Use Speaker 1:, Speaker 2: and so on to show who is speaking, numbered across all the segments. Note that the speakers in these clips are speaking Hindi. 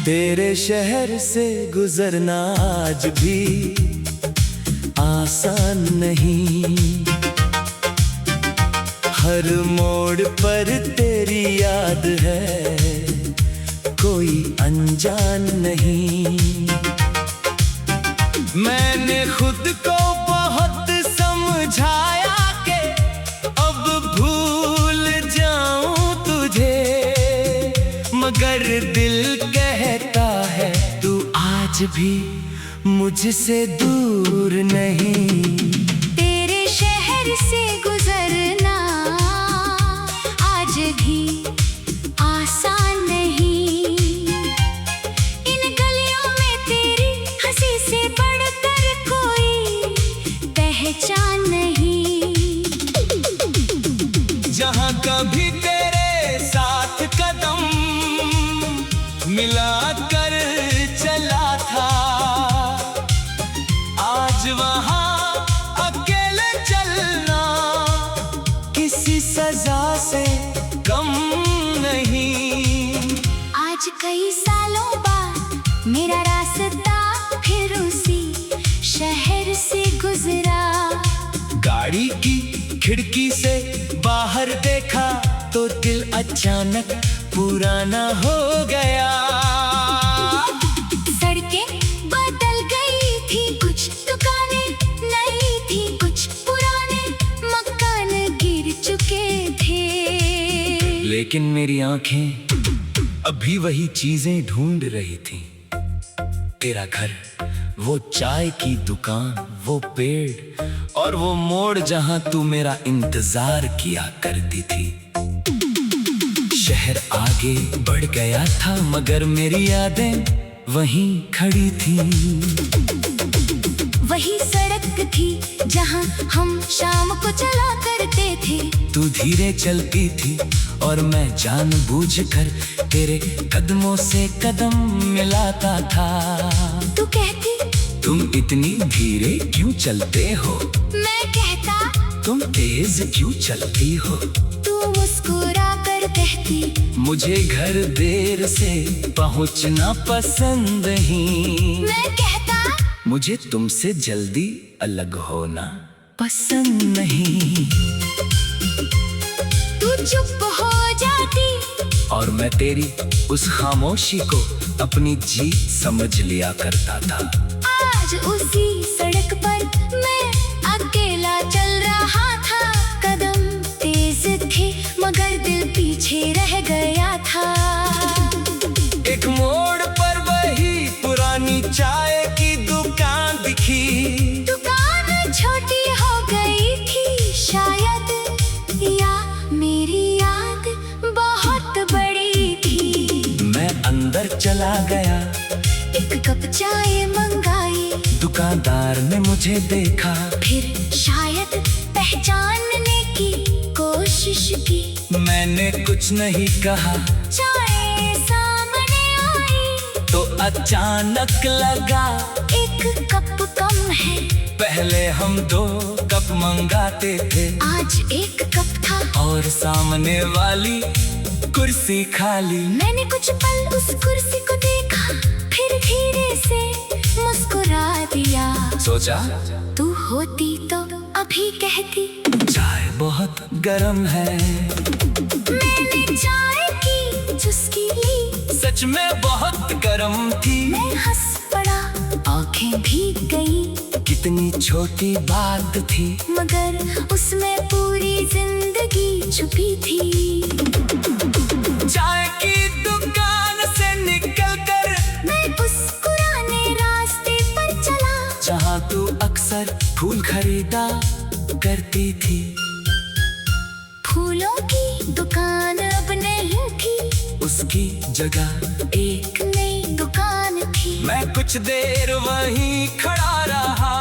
Speaker 1: तेरे शहर से गुजरना आज भी आसान नहीं। हर मोड़ पर तेरी याद है, कोई अनजान नहीं। मैंने खुद को बहुत समझाया कि अब भूल जाऊं तुझे, मगर दिल कहता है तू आज भी मुझसे दूर नहीं।
Speaker 2: तेरे शहर से गुजरना आज भी आसान नहीं। इन गलियों में तेरी हंसी से बढ़कर कोई पहचान नहीं।
Speaker 1: जहाँ कभी तेरे साथ कदम मिला कर चला था, आज वहाँ अकेले चलना किसी सजा से कम नहीं।
Speaker 2: आज कई सालों बाद मेरा रास्ता फिर उसी शहर से गुजरा।
Speaker 1: गाड़ी की खिड़की से बाहर देखा तो दिल अचानक पुराना हो गया।
Speaker 2: सड़कें बदल गई थी, कुछ दुकानें नई थी, कुछ पुराने मकान गिर चुके थे।
Speaker 1: लेकिन मेरी आंखें अभी वही चीजें ढूंढ रही थीं। तेरा घर, वो चाय की दुकान, वो पेड़ और वो मोड़ जहां तू मेरा इंतजार किया करती थी। शहर आगे बढ़ गया था मगर मेरी यादें वहीं खड़ी थी।
Speaker 2: वही सड़क थी जहां हम शाम को चला करते थे।
Speaker 1: तू धीरे चलती थी और मैं जानबूझकर तेरे कदमों से कदम मिलाता था।
Speaker 2: तू कहती
Speaker 1: तुम इतनी धीरे क्यों चलते हो,
Speaker 2: मैं कहता
Speaker 1: तुम तेज क्यों चलती हो।
Speaker 2: तू मुस्कुरा कर कहती
Speaker 1: मुझे घर देर से पहुंचना पसंद नहीं।
Speaker 2: मैं कहता
Speaker 1: मुझे तुमसे जल्दी अलग होना पसंद नहीं।
Speaker 2: तू चुप हो जाती
Speaker 1: और मैं तेरी उस खामोशी को अपनी जीत समझ लिया करता था।
Speaker 2: आज उसी सड़क पर मैं अकेला चल रहा था। कदम तेज थे मगर दिल पीछे रह गया था।
Speaker 1: एक मोड़ पर वही पुरानी चाय की दुकान दिखी।
Speaker 2: दुकान छोटी हो गई थी शायद, या मेरी याद बहुत बड़ी थी।
Speaker 1: मैं अंदर चला गया,
Speaker 2: एक कप चाय मंगाई।
Speaker 1: दुकानदार ने मुझे देखा,
Speaker 2: फिर शायद पहचानने की कोशिश की।
Speaker 1: मैंने कुछ नहीं कहा।
Speaker 2: चाय सामने आई
Speaker 1: तो अचानक लगा
Speaker 2: एक कप कम है।
Speaker 1: पहले हम 2 कप मंगाते थे,
Speaker 2: आज एक कप था
Speaker 1: और सामने वाली कुर्सी खाली।
Speaker 2: मैंने कुछ पल उस कुर्सी को देखा, फिर धीरे से मुस्कुरा दिया।
Speaker 1: सोचा
Speaker 2: तू होती तो अभी कहती
Speaker 1: चाय बहुत गर्म है।
Speaker 2: मैंने चाय की चुस्की ली,
Speaker 1: सच में बहुत गर्म थी।
Speaker 2: मैं हंस पड़ा, आंखें भीग गई।
Speaker 1: कितनी छोटी बात थी
Speaker 2: मगर उसमें पूरी जिंदगी छुपी थी।
Speaker 1: चाय की दुकान से निकलकर
Speaker 2: मैं उस पुराने रास्ते पर चला
Speaker 1: जहाँ तू अक्सर फूल खरीदा करती थी।
Speaker 2: फूलों की दुकान अब नहीं थी,
Speaker 1: उसकी जगह
Speaker 2: एक नई दुकान थी।
Speaker 1: मैं कुछ देर वहीं खड़ा रहा।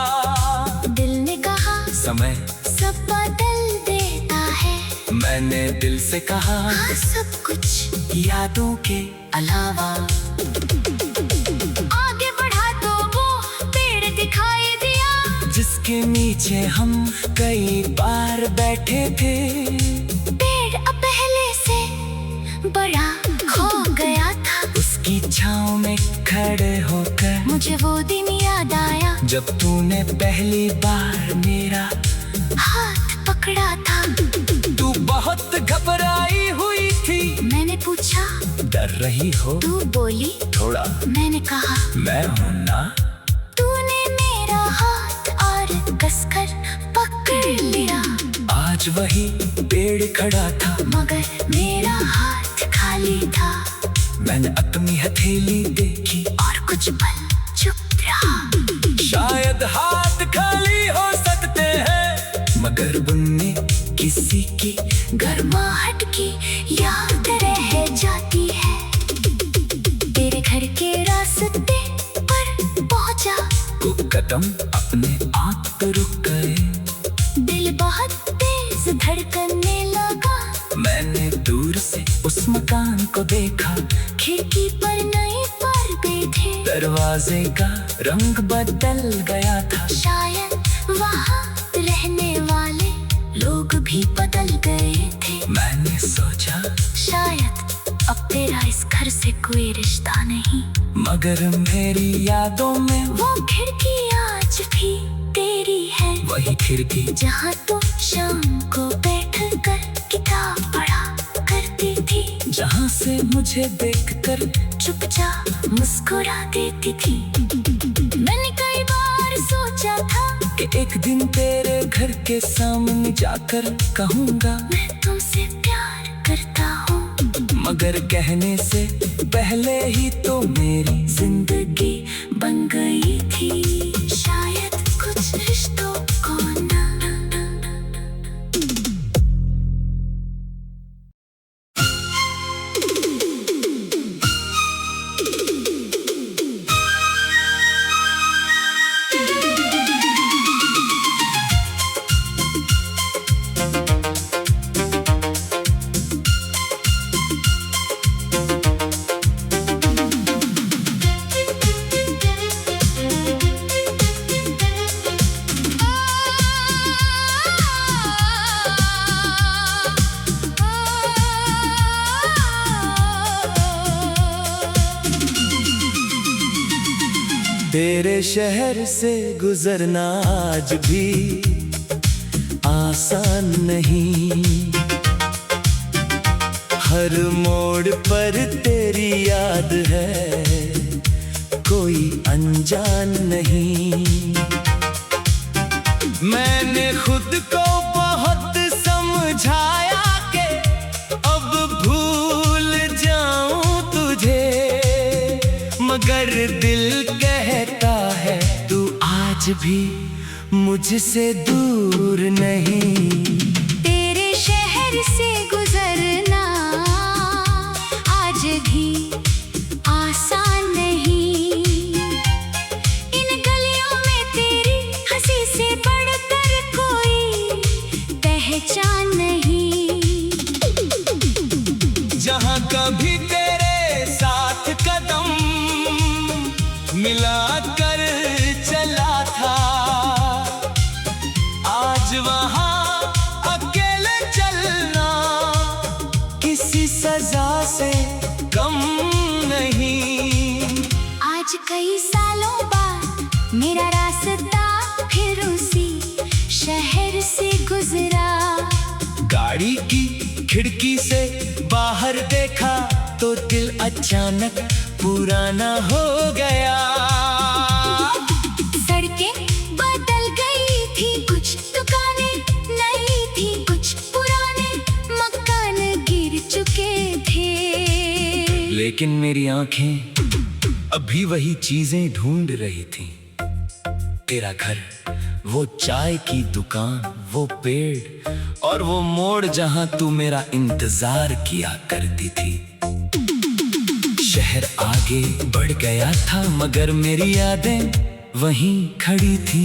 Speaker 2: दिल ने कहा
Speaker 1: समय
Speaker 2: सब बदल देता है।
Speaker 1: मैंने दिल से कहा
Speaker 2: हाँ सब कुछ
Speaker 1: यादों के अलावा।
Speaker 2: आगे बढ़ा तो वो पेड़ दिखाई दिया,
Speaker 1: जिसके नीचे हम कई बार बैठे थे।
Speaker 2: पेड़ अब पहले से बड़ा हो गया था।
Speaker 1: उसकी छाँव में खड़े होकर
Speaker 2: मुझे वो दिन याद आया
Speaker 1: जब तूने पहली बार मेरा
Speaker 2: हाथ पकड़ा था।
Speaker 1: तू बहुत घबराई हुई थी।
Speaker 2: मैंने पूछा
Speaker 1: डर रही हो?
Speaker 2: तू बोली
Speaker 1: थोड़ा।
Speaker 2: मैंने कहा
Speaker 1: मैं हूं ना।
Speaker 2: तूने मेरा हाथ और कसकर पकड़ लिया।
Speaker 1: आज वही पेड़ खड़ा था
Speaker 2: मगर मेरा हाथ खाली था।
Speaker 1: मैंने अपनी हथेली देखी
Speaker 2: और कुछ पल चुप रहा।
Speaker 1: शायद हाथ खाली हो सकते हैं मगर उनमें किसी की
Speaker 2: गर्माहट की याद रह जाती है। तेरे घर के रास्ते पर पहुंचा।
Speaker 1: कुछ कदम अपने आप तो रुक गए।
Speaker 2: दिल बहुत तेज धड़कने लगा।
Speaker 1: मैंने दूर से उस मकान को देखा।
Speaker 2: खिड़की पर नए पर्दे थे।
Speaker 1: दरवाजे का रंग बदल गया था।
Speaker 2: शायद वहाँ रहने वाले लोग भी बदल गए थे।
Speaker 1: मैंने सोचा
Speaker 2: शायद अब तेरा इस घर से कोई रिश्ता नहीं।
Speaker 1: मगर मेरी यादों में
Speaker 2: वो खिड़की आज भी तेरी है।
Speaker 1: वही खिड़की
Speaker 2: जहाँ तू शाम को बैठकर किताब पढ़ा करती थी।
Speaker 1: जहाँ से मुझे देखकर
Speaker 2: चुपचाप मुस्कुरा देती थी। मैंने कई बार सोचा था
Speaker 1: कि एक दिन तेरे घर के सामने जाकर कहूँगा
Speaker 2: मैं तुमसे प्यार करता हूँ।
Speaker 1: मगर कहने से पहले ही तो मेरी
Speaker 2: जिंदगी बन गई थी। शायद कुछ रिश्तों को ना।
Speaker 1: तेरे शहर से गुजरना आज भी आसान नहीं। हर मोड़ पर तेरी याद है कोई अनजान नहीं। मैंने खुद को बहुत समझाया कि अब भूल जाऊं तुझे मगर दिल कहता है तू आज भी मुझसे दूर नहीं।
Speaker 2: तेरे शहर से गुजरना आज भी आसान नहीं। इन गलियों में तेरी हंसी से बढ़कर कोई पहचान नहीं।
Speaker 1: जहाँ कभी तेरे साथ कदम मिला कर चला था आज वहाँ अकेले चलना किसी सजा से कम नहीं।
Speaker 2: आज कई सालों बाद मेरा रास्ता फिर उसी शहर से गुजरा।
Speaker 1: गाड़ी की खिड़की से बाहर देखा तो दिल अचानक पुराना हो गया।
Speaker 2: सड़कें बदल गई थी, कुछ दुकानें नई थी, कुछ पुराने मकान गिर चुके थे।
Speaker 1: लेकिन मेरी आंखें अभी वही चीजें ढूंढ रही थी। तेरा घर, वो चाय की दुकान, वो पेड़ और वो मोड़ जहां तू मेरा इंतजार किया करती थी। शहर आगे बढ़ गया था मगर मेरी यादें वहीं खड़ी थी।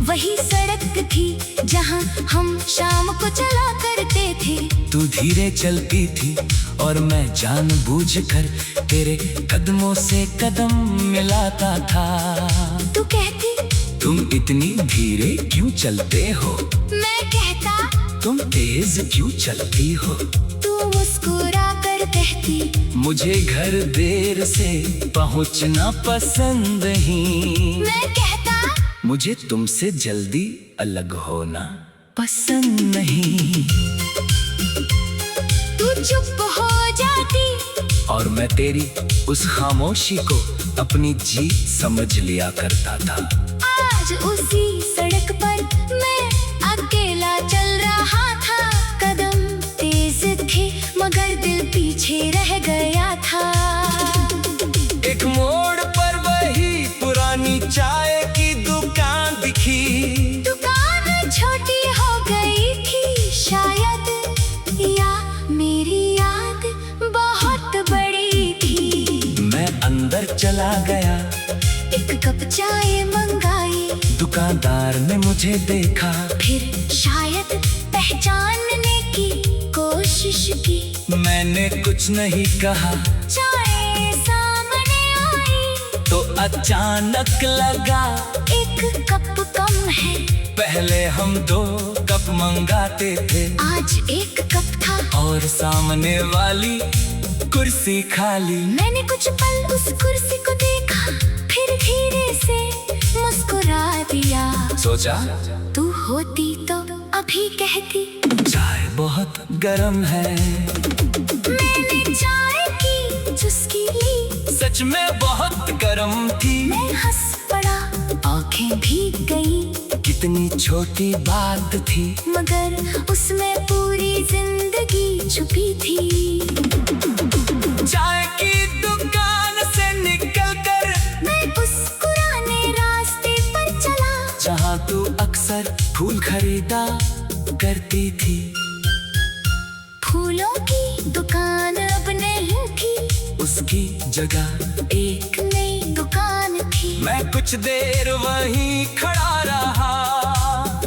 Speaker 2: वही सड़क थी जहां हम शाम को चला करते थे।
Speaker 1: तू धीरे चलती थी और मैं जानबूझकर तेरे कदमों से कदम मिलाता था।
Speaker 2: तू कहती
Speaker 1: तुम इतनी धीरे क्यों चलते हो?
Speaker 2: मैं कहता
Speaker 1: तुम तेज क्यों चलती हो?
Speaker 2: तू मुस्कुरा कर कहती,
Speaker 1: मुझे घर देर से पहुंचना पसंद नहीं।
Speaker 2: मैं कहता,
Speaker 1: मुझे तुमसे जल्दी अलग होना पसंद नहीं।
Speaker 2: तू चुप हो जाती
Speaker 1: और मैं तेरी उस खामोशी को अपनी जीत समझ लिया करता था।
Speaker 2: आज उसी सड़क पर मैं अकेला चल रहा था। कदम तेज थे मगर दिल पीछे रह गया था।
Speaker 1: एक मोड़ पर वही पुरानी चाय की दुकान दिखी।
Speaker 2: दुकान छोटी हो गई थी शायद, या मेरी याद बहुत बड़ी थी।
Speaker 1: मैं अंदर चला गया,
Speaker 2: एक कप चाय मंगाई।
Speaker 1: दुकानदार ने मुझे देखा,
Speaker 2: फिर शायद पहचानने की कोशिश की।
Speaker 1: मैंने कुछ नहीं कहा।
Speaker 2: चाय सामने आई
Speaker 1: तो अचानक लगा
Speaker 2: एक कप कम है।
Speaker 1: पहले हम 2 कप मंगाते थे,
Speaker 2: आज एक कप था
Speaker 1: और सामने वाली कुर्सी खाली।
Speaker 2: मैंने कुछ पल उस कुर्सी को देखा, फिर धीरे से मुस्कुरा दिया।
Speaker 1: सोचा
Speaker 2: तू होती तो अभी कहती,
Speaker 1: चाय बहुत गर्म है।
Speaker 2: मैंने चाय की चुस्की ली,
Speaker 1: सच में बहुत गर्म थी।
Speaker 2: मैं हंस पड़ा, आंखें भीग गई।
Speaker 1: कितनी छोटी बात थी,
Speaker 2: मगर उसमें पूरी जिंदगी छुपी थी।
Speaker 1: चाय की दुकान से निकलकर
Speaker 2: मैं उस पुराने रास्ते पर चला,
Speaker 1: जहाँ तू अक्सर फूल खरीदा करती थी।
Speaker 2: फूलों की दुकान अब नहीं थी,
Speaker 1: उसकी जगह
Speaker 2: एक नई दुकान थी।
Speaker 1: मैं कुछ देर वहीं खड़ा रहा।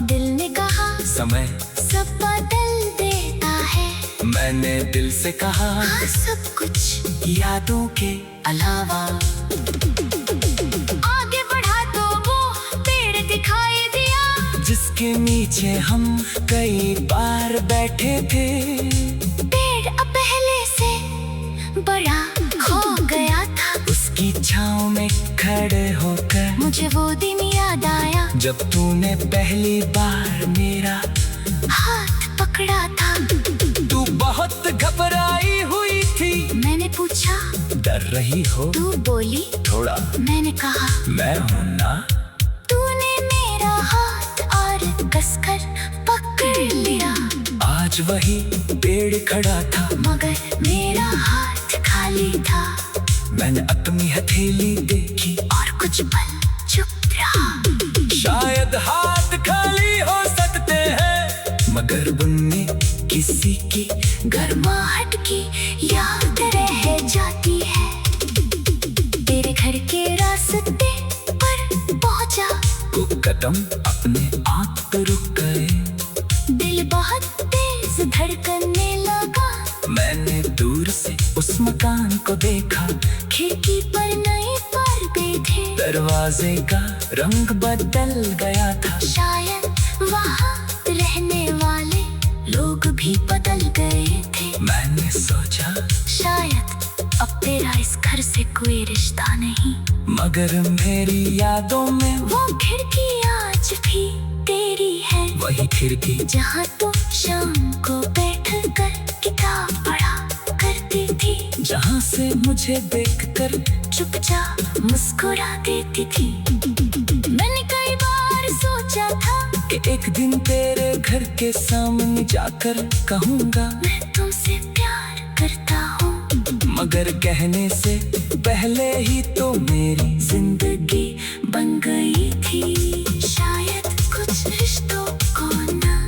Speaker 2: दिल ने कहा,
Speaker 1: समय
Speaker 2: सब बदल देता है।
Speaker 1: मैंने दिल से कहा,
Speaker 2: हाँ, सब कुछ
Speaker 1: यादों के अलावा।
Speaker 2: आगे बढ़ा तो वो पेड़ दिखाई दिया,
Speaker 1: जिसके नीचे हम कई बार बैठे थे।
Speaker 2: पेड़ अब पहले से बड़ा हो गया था।
Speaker 1: उसकी छाँव में खड़े होकर
Speaker 2: मुझे वो दिन याद आया,
Speaker 1: जब तूने पहली बार मेरा
Speaker 2: हाथ पकड़ा था।
Speaker 1: तू बहुत घबराई हुई थी।
Speaker 2: मैंने पूछा,
Speaker 1: डर रही हो?
Speaker 2: तू बोली,
Speaker 1: थोड़ा।
Speaker 2: मैंने कहा,
Speaker 1: मैं हूं ना।
Speaker 2: तूने मेरा हाथ और कसकर पकड़ लिया।
Speaker 1: आज वही पेड़ खड़ा था,
Speaker 2: मगर मेरा हाथ खाली था।
Speaker 1: मैंने अपनी हथेली देखी
Speaker 2: और कुछ पल चुप रहा।
Speaker 1: शायद हाथ खाली हो सकते हैं, मगर उनमें किसी की
Speaker 2: गर्माहट की याद रह जाती है। तेरे घर के रास्ते पर पहुंचा,
Speaker 1: को कदम अपने आप पे रुक गए।
Speaker 2: दिल बहुत तेज धड़कने लगा।
Speaker 1: मैंने दूर से उस मकान को देखा,
Speaker 2: खिड़की पर नए पर्दे थे।
Speaker 1: दरवाजे का रंग बदल गया था।
Speaker 2: शायद वहाँ रहने वाले लोग भी बदल गए थे।
Speaker 1: मैंने सोचा
Speaker 2: शायद अब तेरा इस घर से कोई रिश्ता नहीं,
Speaker 1: मगर मेरी यादों में
Speaker 2: वो खिड़की आज भी तेरी है।
Speaker 1: वही खिड़की
Speaker 2: जहाँ तो शाम को बैठकर किताब पढ़ा करती थी,
Speaker 1: जहाँ से मुझे देखकर
Speaker 2: चुपचाप मुस्कुरा देती थी। मैंने कई बार सोचा था
Speaker 1: कि एक दिन तेरे घर के सामने जाकर कहूँगा,
Speaker 2: मैं तुमसे प्यार करता हूँ,
Speaker 1: मगर कहने से पहले ही तो मेरी
Speaker 2: जिंदगी बन गई थी। शायद कुछ रिश्तों को ना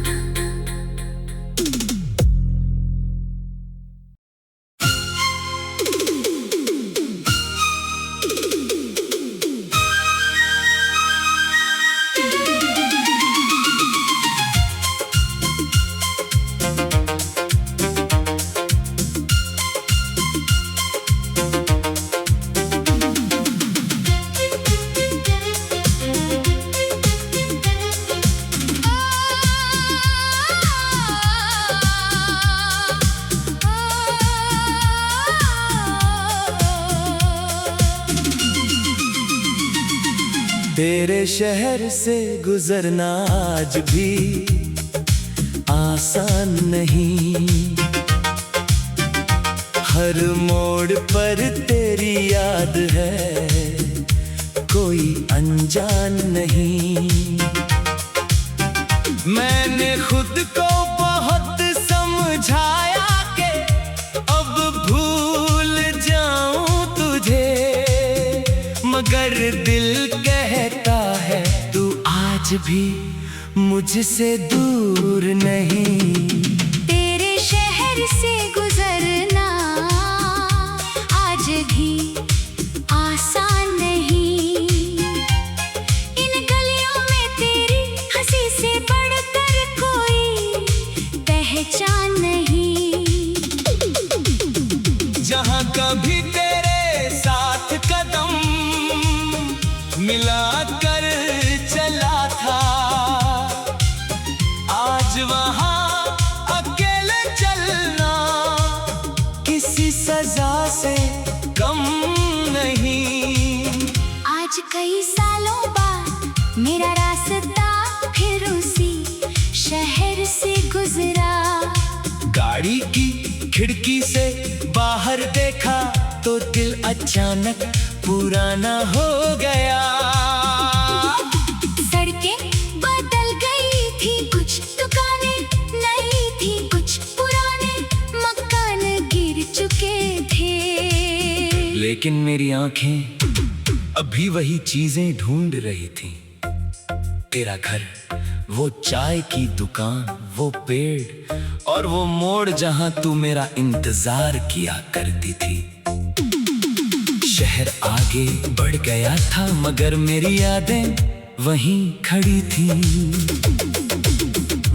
Speaker 1: तेरे शहर से गुजरना आज भी आसान नहीं। हर मोड़ पर तेरी याद है, कोई अनजान नहीं। मैंने खुद को बहुत समझाया कि अब भूल जाऊं तुझे, मगर दिल कहता है तू आज भी मुझसे दूर नहीं।
Speaker 2: तेरे शहर से गुजरना आज भी आसान नहीं। इन गलियों में तेरी हंसी से बढ़कर कोई पहचान नहीं।
Speaker 1: जहाँ कभी तेरे साथ कदम मिलाकर चला था, आज वहाँ अकेले चलना किसी सजा से कम नहीं।
Speaker 2: आज कई सालों बाद मेरा रास्ता फिर उसी शहर से गुजरा।
Speaker 1: गाड़ी की खिड़की से बाहर देखा तो दिल अचानक पुराना हो गया।
Speaker 2: सड़कें बदल गई थी, कुछ दुकानें नई थी, कुछ पुराने मकान गिर चुके थे।
Speaker 1: लेकिन मेरी आंखें अभी वही चीजें ढूंढ रही थी। तेरा घर, वो चाय की दुकान, वो पेड़ और वो मोड़ जहां तू मेरा इंतजार किया करती थी। शहर आगे बढ़ गया था मगर मेरी यादें वहीं खड़ी थी।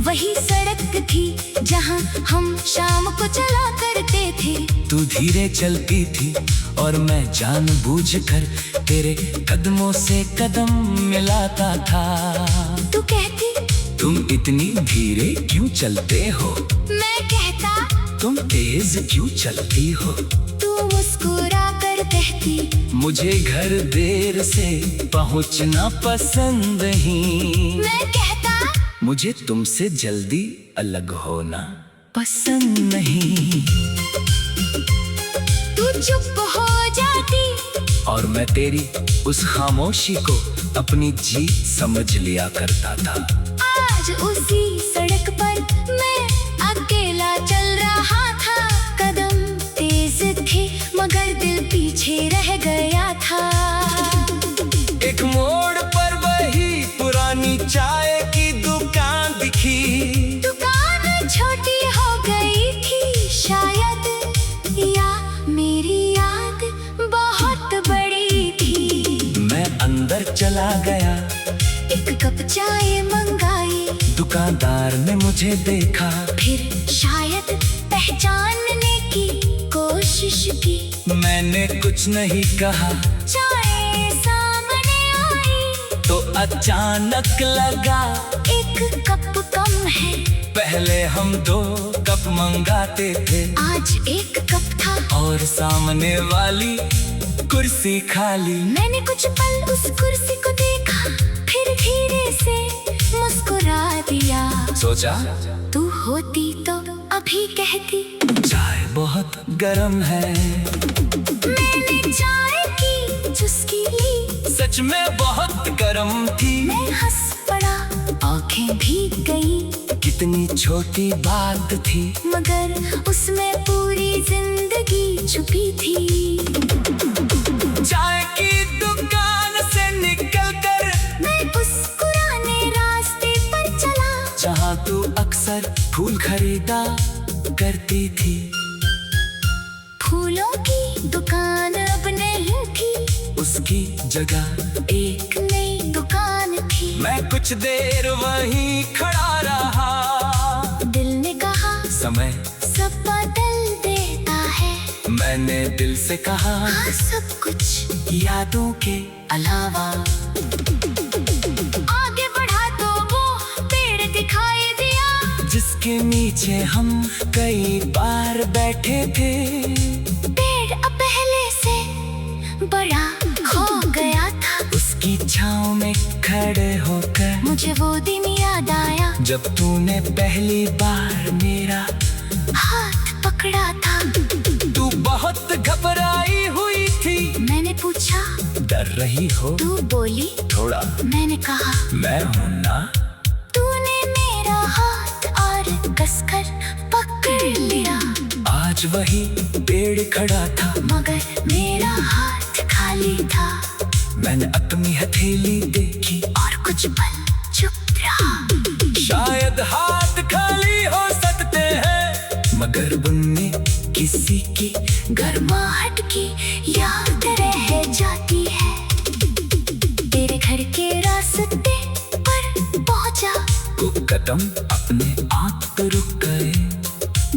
Speaker 2: वही सड़क थी जहां हम शाम को चला करते थे।
Speaker 1: तू धीरे चलती थी और मैं जानबूझकर तेरे कदमों से कदम मिलाता था।
Speaker 2: तू कहती
Speaker 1: तुम इतनी धीरे क्यों चलते हो,
Speaker 2: मैं कहता
Speaker 1: तुम तेज क्यों चलती हो।
Speaker 2: तू मुस्कुरा कर कहती
Speaker 1: मुझे घर देर से पहुंचना पसंद ही।
Speaker 2: मैं कहता
Speaker 1: मुझे तुमसे जल्दी अलग होना पसंद नहीं।
Speaker 2: तू चुप हो जाती
Speaker 1: और मैं तेरी उस खामोशी को अपनी जीत समझ लिया करता था।
Speaker 2: आज उसी सड़क पर मैं अकेला चल रहा था। कदम तेज थे मगर दिल पीछे रह गया था।
Speaker 1: एक मोड़ पर वही पुरानी चाय की दुकान दिखी।
Speaker 2: दुकान छोटी हो गई थी शायद, या मेरी याद बहुत बड़ी थी।
Speaker 1: मैं अंदर चला गया,
Speaker 2: एक कप चाय मंगाई।
Speaker 1: दुकानदार ने मुझे देखा,
Speaker 2: फिर शायद पहचानने की कोशिश की।
Speaker 1: मैंने कुछ नहीं कहा।
Speaker 2: चाय सामने आई
Speaker 1: तो अचानक लगा
Speaker 2: एक कप कम है।
Speaker 1: पहले हम 2 कप मंगाते थे,
Speaker 2: आज एक कप था
Speaker 1: और सामने वाली कुर्सी खाली।
Speaker 2: मैंने कुछ पल उस कुर्सी को देखा, फिर धीरे से मुस्कुरा दिया।
Speaker 1: सोचा
Speaker 2: तू होती तो अभी कहती
Speaker 1: चाय बहुत गर्म है।
Speaker 2: मैंने चाय की चुस्की ली,
Speaker 1: सच में बहुत गर्म थी।
Speaker 2: मैं हंस पड़ा, आंखें भीग गई।
Speaker 1: कितनी छोटी बात थी
Speaker 2: मगर उसमें पूरी जिंदगी छुपी थी।
Speaker 1: चाय की दुकान से निकलकर
Speaker 2: मैं उस पुराने रास्ते पर चला
Speaker 1: जहाँ तू अक्सर फूल खरीदा करती थी।
Speaker 2: फूलों की दुकान अब नहीं थी,
Speaker 1: उसकी जगह
Speaker 2: एक नई दुकान थी।
Speaker 1: मैं कुछ देर वहीं खड़ा रहा।
Speaker 2: दिल ने कहा
Speaker 1: समय
Speaker 2: सब बदल देता है।
Speaker 1: मैंने दिल से कहा
Speaker 2: हाँ सब कुछ
Speaker 1: यादों के अलावा।
Speaker 2: आगे बढ़ा तो वो पेड़ दिखाई दिया,
Speaker 1: जिसके नीचे हम कई बार बैठे थे।
Speaker 2: पेड़ अब पहले से बड़ा खो गया था।
Speaker 1: उसकी छाँव में खड़े होकर
Speaker 2: मुझे वो दिन याद आया
Speaker 1: जब तूने पहली बार मेरा
Speaker 2: हाथ पकड़ा था।
Speaker 1: तू बहुत घबराई हुई थी।
Speaker 2: मैंने पूछा
Speaker 1: डर रही हो?
Speaker 2: तू बोली
Speaker 1: थोड़ा।
Speaker 2: मैंने कहा
Speaker 1: मैं हूँ ना।
Speaker 2: तूने मेरा हाथ और कसकर पकड़ लिया।
Speaker 1: आज वही पेड़ खड़ा था
Speaker 2: मगर मेरा हाथ खाली था।
Speaker 1: मैंने अपनी हथेली देखी
Speaker 2: और कुछ पल चुप रहा।
Speaker 1: शायद हाथ खाली हो सकते हैं मगर उनमें किसी की
Speaker 2: गर्माहट की याद रह जाती है। तेरे घर के रास्ते पर पहुंचा।
Speaker 1: कुछ कदम अपने आप पे रुक गए।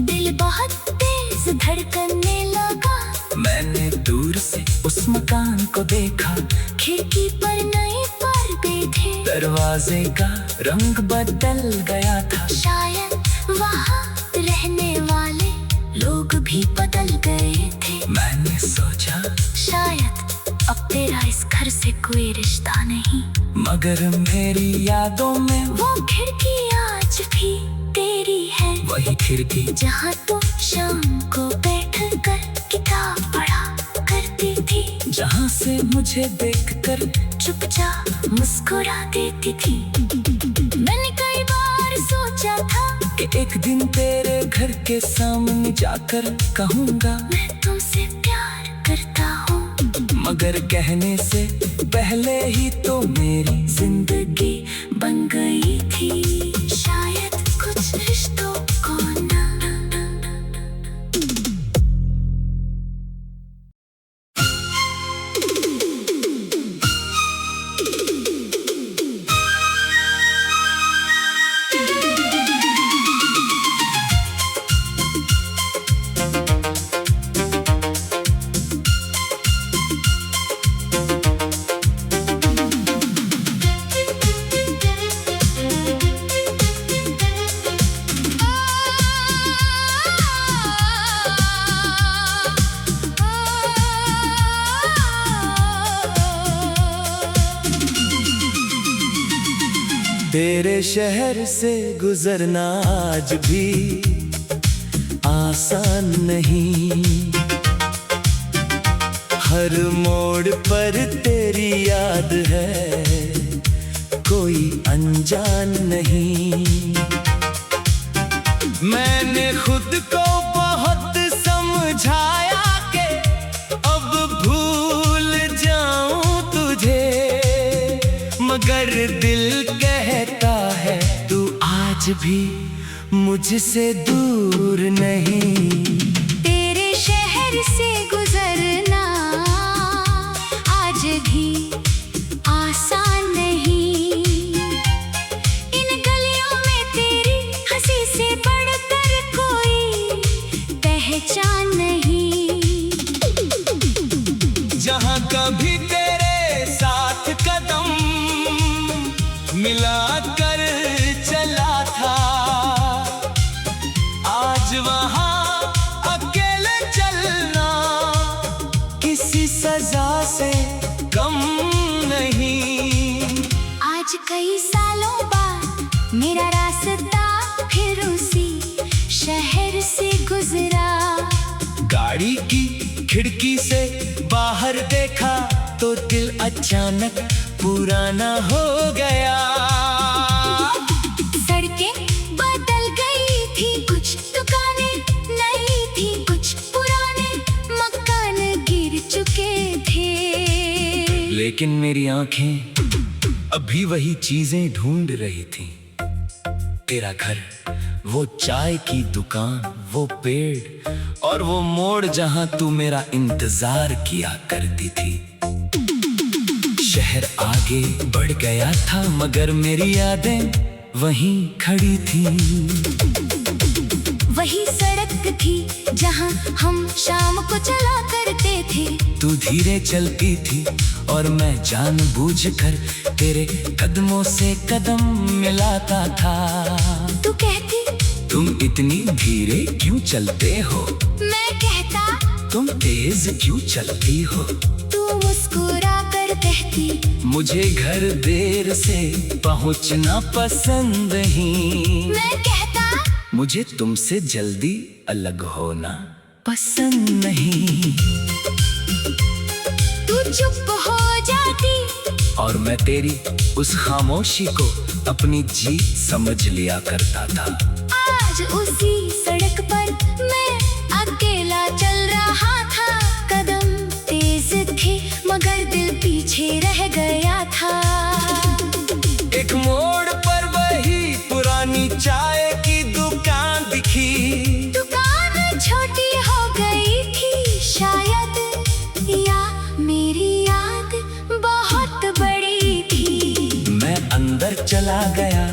Speaker 2: दिल बहुत तेज धड़कने लगा।
Speaker 1: मैंने दूर से उस मकान को देखा।
Speaker 2: खिड़की पर नए पर्दे थे।
Speaker 1: दरवाजे का रंग बदल गया था।
Speaker 2: शायद वहाँ रहने वाले लोग भी बदल गए थे।
Speaker 1: मैंने सोचा
Speaker 2: शायद अब तेरा इस घर से कोई रिश्ता नहीं।
Speaker 1: मगर मेरी यादों में
Speaker 2: वो खिड़की आज भी तेरी है।
Speaker 1: वही खिड़की
Speaker 2: जहाँ तू शाम को बैठकर किताब पढ़ा करती थी।
Speaker 1: जहाँ से मुझे देखकर
Speaker 2: चुपचाप मुस्कुरा देती थी। मैंने कई बार सोचा था
Speaker 1: कि एक दिन तेरे घर के सामने जाकर कहूँगा
Speaker 2: मैं तुमसे प्यार करता हूँ।
Speaker 1: मगर कहने से पहले ही तो मेरी
Speaker 2: जिंदगी बन गई थी। शायद कुछ रिश्तों को ना।
Speaker 1: तेरे शहर से गुजरना आज भी आसान नहीं। हर मोड़ पर तेरी याद है, कोई अनजान नहीं। मैंने खुद को बहुत समझाया कि अब भूल जाऊं तुझे, मगर दिल कहता है तू आज भी मुझसे दूर नहीं।
Speaker 2: तेरे शहर से गुजरना आज भी आसान नहीं। इन गलियों में तेरी हंसी से बढ़कर कोई पहचान नहीं।
Speaker 1: जहाँ कभी तेरे साथ कदम मिलाकर चला था, आज वहाँ अकेले चलना किसी सजा से कम नहीं।
Speaker 2: आज कई सालों बाद मेरा रास्ता फिर उसी शहर से गुजरा।
Speaker 1: गाड़ी की खिड़की से बाहर देखा तो दिल अचानक पुराना हो गया।
Speaker 2: सड़कें बदल गई थी, कुछ दुकानें नई थी, कुछ पुराने मकान गिर चुके थे।
Speaker 1: लेकिन मेरी आंखें अभी वही चीजें ढूंढ रही थीं। तेरा घर, वो चाय की दुकान, वो पेड़ और वो मोड़ जहां तू मेरा इंतजार किया करती थी। शहर आगे बढ़ गया था मगर मेरी यादें वहीं खड़ी थी।
Speaker 2: वही सड़क थी जहां हम शाम को चला करते थे।
Speaker 1: तू धीरे चलती थी और मैं जानबूझकर तेरे कदमों से कदम मिलाता था।
Speaker 2: तू कहती
Speaker 1: तुम इतनी धीरे क्यों चलते हो?
Speaker 2: मैं कहता
Speaker 1: तुम तेज क्यों चलती हो?
Speaker 2: तू मुस्कुरा कर कहती,
Speaker 1: मुझे घर देर से पहुंचना पसंद नहीं।
Speaker 2: मैं कहता,
Speaker 1: मुझे तुमसे जल्दी अलग होना पसंद नहीं।
Speaker 2: तू चुप हो जाती
Speaker 1: और मैं तेरी उस खामोशी को अपनी जीत समझ लिया करता था।
Speaker 2: आज उसी सड़क पर मैं अकेला चल रहा था। कदम तेज थे मगर दिल पीछे रह गया था।
Speaker 1: एक मोड़ पर वही पुरानी चाय की दुकान दिखी।
Speaker 2: दुकान छोटी हो गई थी शायद, या मेरी याद बहुत बड़ी थी।
Speaker 1: मैं अंदर चला गया,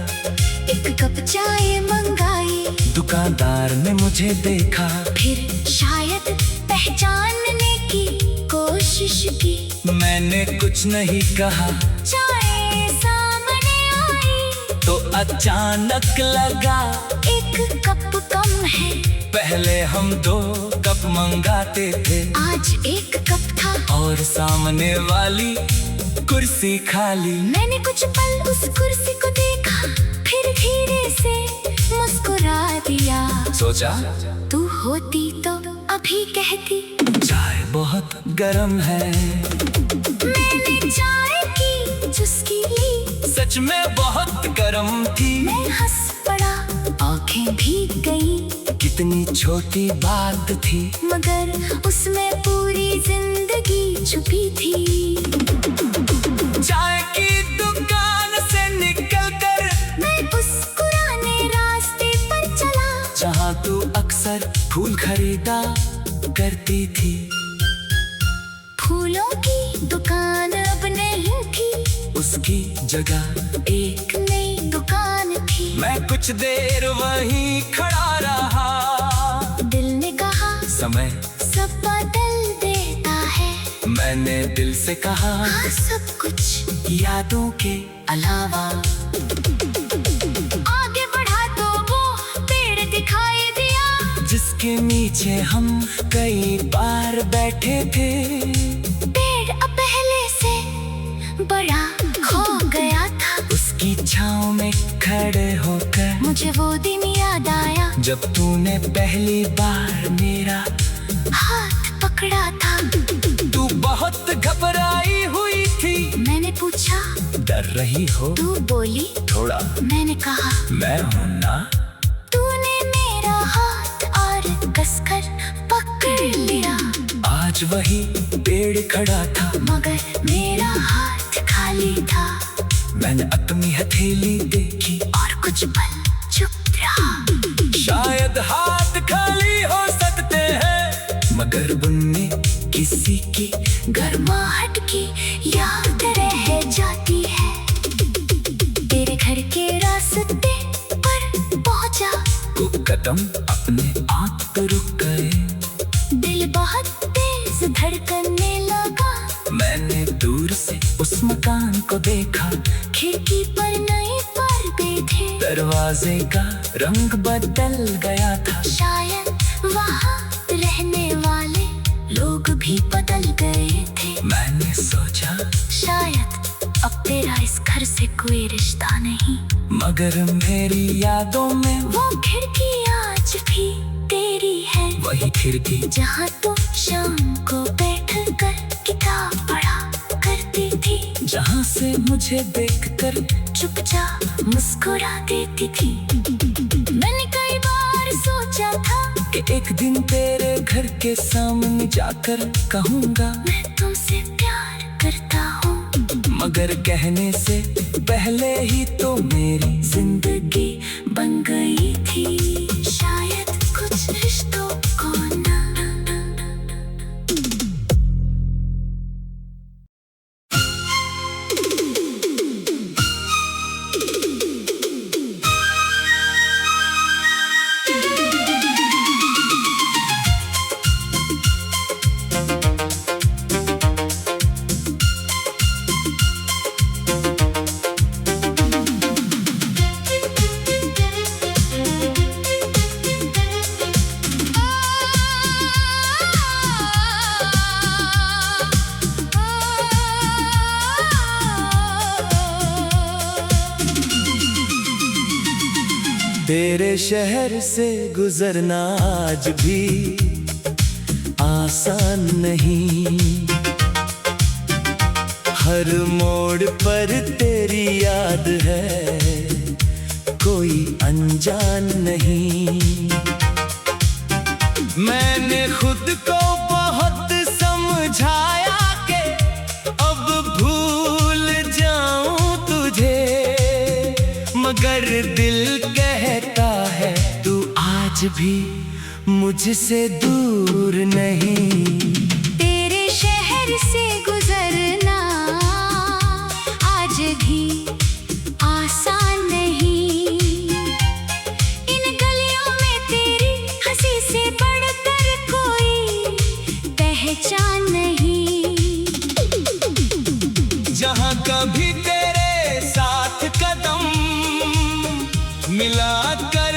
Speaker 2: एक कप चाय मंगाई।
Speaker 1: दुकानदार ने मुझे देखा,
Speaker 2: फिर शायद पहचानने की कोशिश की।
Speaker 1: मैंने कुछ नहीं कहा।
Speaker 2: चाय सामने आई
Speaker 1: तो अचानक लगा
Speaker 2: एक कप कम है।
Speaker 1: पहले हम 2 कप मंगाते थे,
Speaker 2: आज एक कप था
Speaker 1: और सामने वाली कुर्सी खाली।
Speaker 2: मैंने कुछ पल उस कुर्सी को देखा, फिर धीरे से मुस्कुरा दिया।
Speaker 1: सोचा
Speaker 2: तू होती तो अभी कहती,
Speaker 1: चाय बहुत गर्म है।
Speaker 2: मैंने चाय की चुस्की ली,
Speaker 1: सच में बहुत गर्म थी।
Speaker 2: मैं हंस पड़ा, आंखें भीग गई।
Speaker 1: कितनी छोटी बात थी,
Speaker 2: मगर उसमें पूरी जिंदगी छुपी थी।
Speaker 1: चाय की दुकान से निकलकर
Speaker 2: मैं उस पुराने रास्ते पर चला,
Speaker 1: जहाँ तू अक्सर फूल खरीदा करती थी।
Speaker 2: फूलों की दुकान अब नहीं थी,
Speaker 1: उसकी जगह
Speaker 2: एक नई दुकान थी।
Speaker 1: मैं कुछ देर वहीं खड़ा रहा।
Speaker 2: दिल ने कहा,
Speaker 1: समय
Speaker 2: सब बदल देता है।
Speaker 1: मैंने दिल से कहा,
Speaker 2: हाँ सब कुछ
Speaker 1: यादों के अलावा।
Speaker 2: आगे बढ़ा तो वो पेड़ दिखाई दिया,
Speaker 1: जिसके नीचे हम कई बार बैठे थे।
Speaker 2: पेड़ अब पहले से बड़ा हो गया था।
Speaker 1: उसकी छाँव में खड़े होकर
Speaker 2: मुझे वो दिन याद आया,
Speaker 1: जब तूने पहली बार मेरा
Speaker 2: हाथ पकड़ा था।
Speaker 1: तू बहुत घबराई हुई थी।
Speaker 2: मैंने पूछा,
Speaker 1: डर रही हो?
Speaker 2: तू बोली,
Speaker 1: थोड़ा।
Speaker 2: मैंने कहा,
Speaker 1: मैं हूं ना।
Speaker 2: तूने मेरा हाथ और कसकर पकड़ लिया।
Speaker 1: आज वही पेड़ खड़ा था,
Speaker 2: मगर मेरा हाथ खाली था।
Speaker 1: मैंने अपनी हथेली देखी
Speaker 2: और कुछ पल चुप रहा।
Speaker 1: शायद हाथ खाली हो सकते हैं, मगर उनमें किसी की
Speaker 2: गर्माहट की याद रह जाती है। तेरे घर के रास्ते पर पहुंचा,
Speaker 1: वो कदम अपने आप तो रुक गए।
Speaker 2: दिल बहुत तेज धड़कने लगा।
Speaker 1: मैंने दूर से उस मकान को देखा।
Speaker 2: खिड़की पर नए पर्दे थे,
Speaker 1: दरवाजे का रंग बदल गया था।
Speaker 2: शायद वहाँ रहने वाले लोग भी बदल गए थे।
Speaker 1: मैंने सोचा
Speaker 2: शायद अब तेरा इस घर से कोई रिश्ता नहीं,
Speaker 1: मगर मेरी यादों में
Speaker 2: वो खिड़की आज भी तेरी है।
Speaker 1: वही खिड़की
Speaker 2: जहाँ तू शाम को बैठकर किताब पढ़ा करती थी,
Speaker 1: जहाँ से मुझे देखकर
Speaker 2: चुपचाप मुस्कुरा देती थी। मैंने कई बार सोचा था
Speaker 1: कि एक दिन तेरे घर के सामने जाकर कहूँगा,
Speaker 2: मैं तुमसे प्यार करता हूँ,
Speaker 1: मगर कहने से पहले ही तो मेरी
Speaker 2: जिंदगी बन गई थी। शायद कुछ रिश्तों को ना
Speaker 1: तेरे शहर से गुजरना आज भी आसान नहीं। हर मोड़ पर तेरी याद है, कोई अनजान नहीं। मैंने खुद को बहुत समझाया कि अब भूल जाऊं तुझे, मगर दिल कहता है तू आज भी मुझसे दूर नहीं।
Speaker 2: तेरे शहर से गुजरना आज भी आसान नहीं। इन गलियों में तेरी हंसी से बढ़कर कोई पहचान नहीं।
Speaker 1: जहाँ कभी तेरे साथ कदम मिलाकर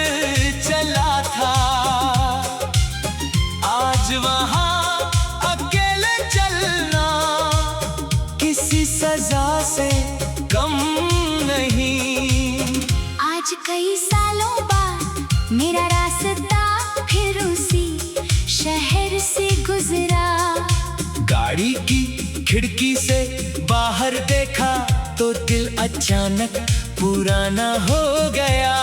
Speaker 1: चला था, आज वहाँ अकेले चलना किसी सजा से कम नहीं।
Speaker 2: आज कई सालों बाद मेरा रास्ता फिर उसी शहर से गुजरा।
Speaker 1: गाड़ी की खिड़की से बाहर देखा तो दिल अचानक पुराना हो गया।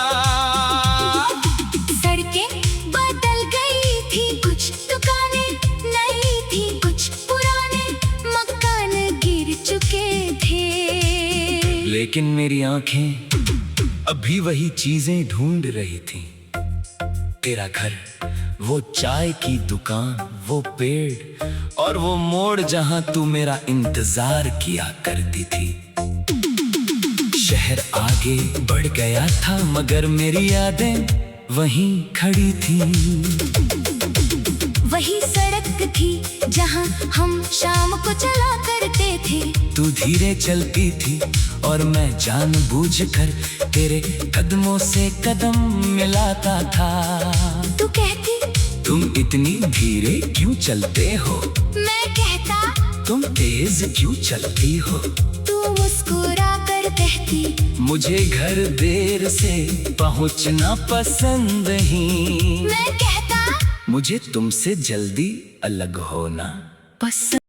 Speaker 2: सड़कें बदल गई थी, कुछ दुकानें नई थी, कुछ पुराने मकान गिर चुके थे।
Speaker 1: लेकिन मेरी आंखें अभी वही चीजें ढूंढ रही थी। तेरा घर, वो चाय की दुकान, वो पेड़ और वो मोड़ जहां तू मेरा इंतजार किया करती थी। शहर आगे बढ़ गया था मगर मेरी यादें वहीं खड़ी थी।
Speaker 2: वही सड़क थी जहां हम शाम को चला करते थे।
Speaker 1: तू धीरे चलती थी और मैं जानबूझकर तेरे कदमों से कदम मिलाता था।
Speaker 2: तू कहती
Speaker 1: तुम इतनी धीरे क्यों चलते हो,
Speaker 2: मैं कहता
Speaker 1: तुम तेज क्यों चलती हो।
Speaker 2: तू मुस्कुरा कर कहती
Speaker 1: मुझे घर देर से पहुंचना पसंद ही।
Speaker 2: मैं कहता
Speaker 1: मुझे तुमसे जल्दी अलग होना पसंद।